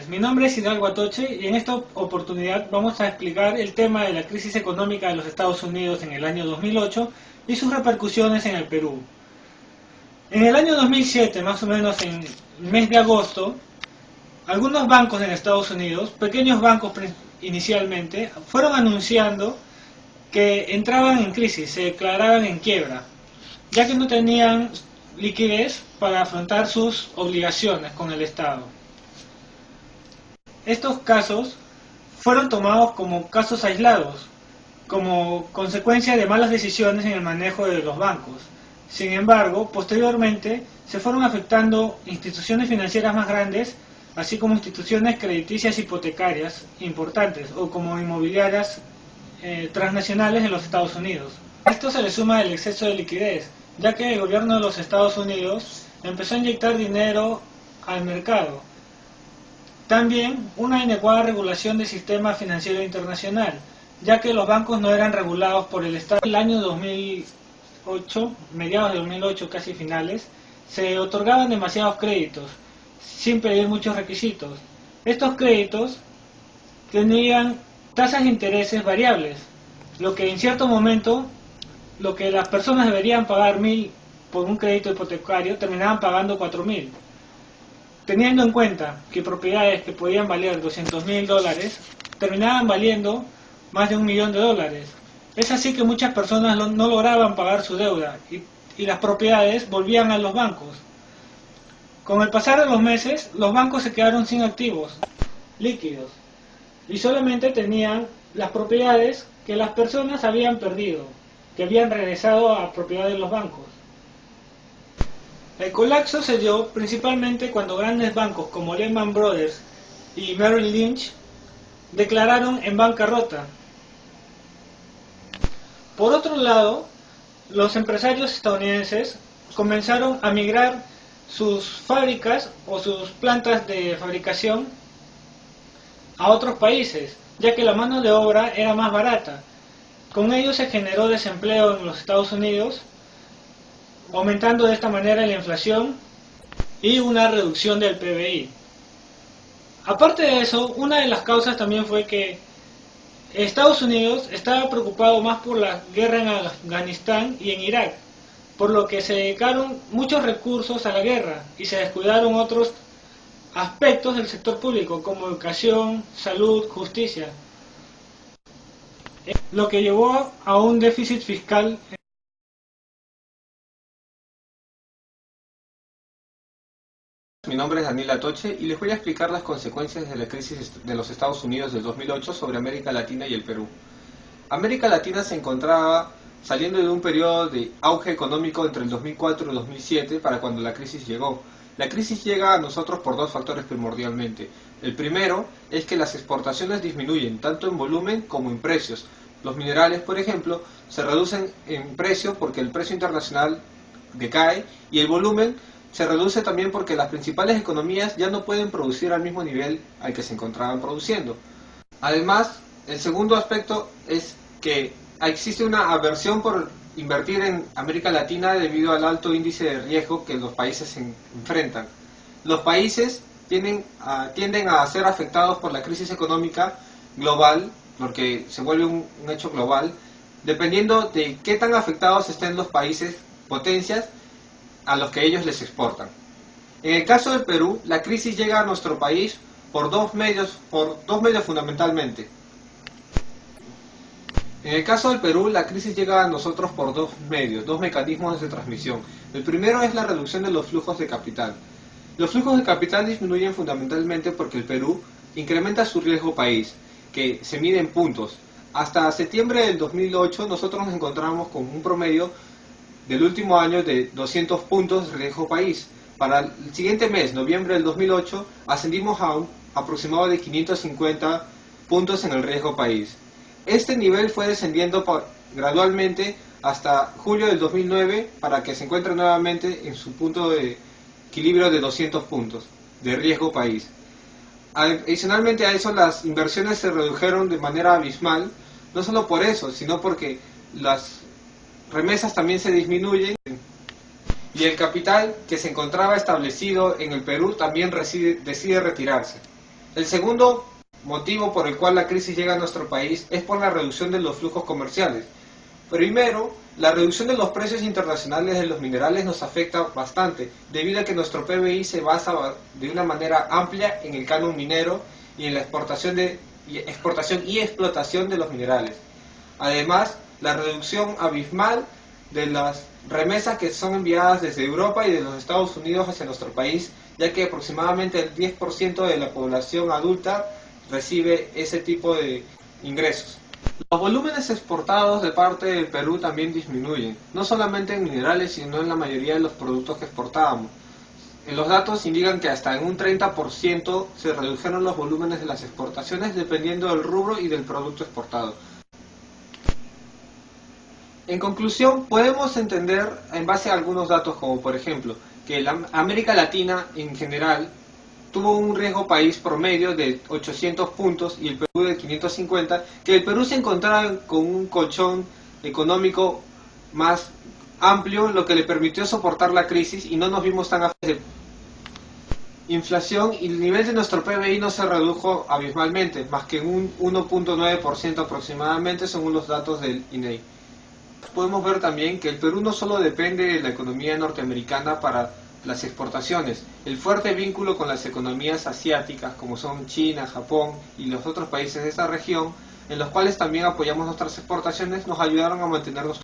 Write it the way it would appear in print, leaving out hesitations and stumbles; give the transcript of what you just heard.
Mi nombre es Hidalgo Atoche y en esta oportunidad vamos a explicar el tema de la crisis económica de los Estados Unidos en el año 2008 y sus repercusiones en el Perú. En el año 2007, más o menos en el mes de agosto, algunos bancos en Estados Unidos, pequeños bancos inicialmente, fueron anunciando que entraban en crisis, se declaraban en quiebra, ya que no tenían liquidez para afrontar sus obligaciones con el Estado. Estos casos fueron tomados como casos aislados, como consecuencia de malas decisiones en el manejo de los bancos. Sin embargo, posteriormente se fueron afectando instituciones financieras más grandes, así como instituciones crediticias hipotecarias importantes o como inmobiliarias transnacionales en los Estados Unidos. A esto se le suma el exceso de liquidez, ya que el gobierno de los Estados Unidos empezó a inyectar dinero al mercado. También una inadecuada regulación del sistema financiero internacional, ya que los bancos no eran regulados por el Estado. En el año 2008, mediados de 2008, casi finales, se otorgaban demasiados créditos, sin pedir muchos requisitos. Estos créditos tenían tasas de intereses variables, lo que en cierto momento, lo que las personas deberían pagar 1.000 por un crédito hipotecario, terminaban pagando 4.000. Teniendo en cuenta que propiedades que podían valer $200.000 terminaban valiendo más de $1.000.000. Es así que muchas personas no lograban pagar su deuda y las propiedades volvían a los bancos. Con el pasar de los meses, los bancos se quedaron sin activos líquidos y solamente tenían las propiedades que las personas habían perdido, que habían regresado a propiedad de los bancos. El colapso se dio principalmente cuando grandes bancos como Lehman Brothers y Merrill Lynch declararon en bancarrota. Por otro lado, los empresarios estadounidenses comenzaron a migrar sus fábricas o sus plantas de fabricación a otros países, ya que la mano de obra era más barata. Con ello se generó desempleo en los Estados Unidos, aumentando de esta manera la inflación y una reducción del PBI. Aparte de eso, una de las causas también fue que Estados Unidos estaba preocupado más por la guerra en Afganistán y en Irak, por lo que se dedicaron muchos recursos a la guerra y se descuidaron otros aspectos del sector público como educación, salud, justicia, lo que llevó a un déficit fiscal. Mi nombre es Daniel Atoche y les voy a explicar las consecuencias de la crisis de los Estados Unidos del 2008 sobre América Latina y el Perú. América Latina se encontraba saliendo de un periodo de auge económico entre el 2004 y el 2007 para cuando la crisis llegó. La crisis llega a nosotros por dos factores primordialmente. El primero es que las exportaciones disminuyen tanto en volumen como en precios. Los minerales, por ejemplo, se reducen en precio porque el precio internacional decae y el volumen se reduce también porque las principales economías ya no pueden producir al mismo nivel al que se encontraban produciendo. Además, el segundo aspecto es que existe una aversión por invertir en América Latina debido al alto índice de riesgo que los países se enfrentan. Los países tienden a ser afectados por la crisis económica global, porque se vuelve un hecho global, dependiendo de qué tan afectados estén los países, potencias, a los que ellos les exportan. En el caso del Perú, la crisis llega a nuestro país por dos medios fundamentalmente. En el caso del Perú, la crisis llega a nosotros por dos mecanismos de transmisión. El primero es la reducción de los flujos de capital. Los flujos de capital disminuyen fundamentalmente porque el Perú incrementa su riesgo país, que se mide en puntos. Hasta septiembre del 2008 nosotros nos encontramos con un promedio del último año de 200 puntos de riesgo país. Para el siguiente mes, noviembre del 2008, ascendimos a un aproximado de 550 puntos en el riesgo país. Este nivel fue descendiendo gradualmente hasta julio del 2009 para que se encuentre nuevamente en su punto de equilibrio de 200 puntos de riesgo país. Adicionalmente a eso, las inversiones se redujeron de manera abismal, no solo por eso, sino porque las remesas también se disminuyen y el capital que se encontraba establecido en el Perú también decide retirarse. El segundo motivo por el cual la crisis llega a nuestro país es por la reducción de los flujos comerciales. Primero, la reducción de los precios internacionales de los minerales nos afecta bastante, debido a que nuestro PBI se basa de una manera amplia en el canon minero y en la exportación y explotación de los minerales. Además, la reducción abismal de las remesas que son enviadas desde Europa y de los Estados Unidos hacia nuestro país, ya que aproximadamente el 10% de la población adulta recibe ese tipo de ingresos. Los volúmenes exportados de parte del Perú también disminuyen, no solamente en minerales, sino en la mayoría de los productos que exportábamos. Los datos indican que hasta en un 30% se redujeron los volúmenes de las exportaciones dependiendo del rubro y del producto exportado. En conclusión, podemos entender en base a algunos datos como por ejemplo que la América Latina en general tuvo un riesgo país promedio de 800 puntos y el Perú de 550, que el Perú se encontraba con un colchón económico más amplio, lo que le permitió soportar la crisis y no nos vimos tan afectados. Inflación y el nivel de nuestro PBI no se redujo abismalmente, más que en un 1.9% aproximadamente según los datos del INEI. Podemos ver también que el Perú no solo depende de la economía norteamericana para las exportaciones. El fuerte vínculo con las economías asiáticas como son China, Japón y los otros países de esta región, en los cuales también apoyamos nuestras exportaciones, nos ayudaron a mantenernos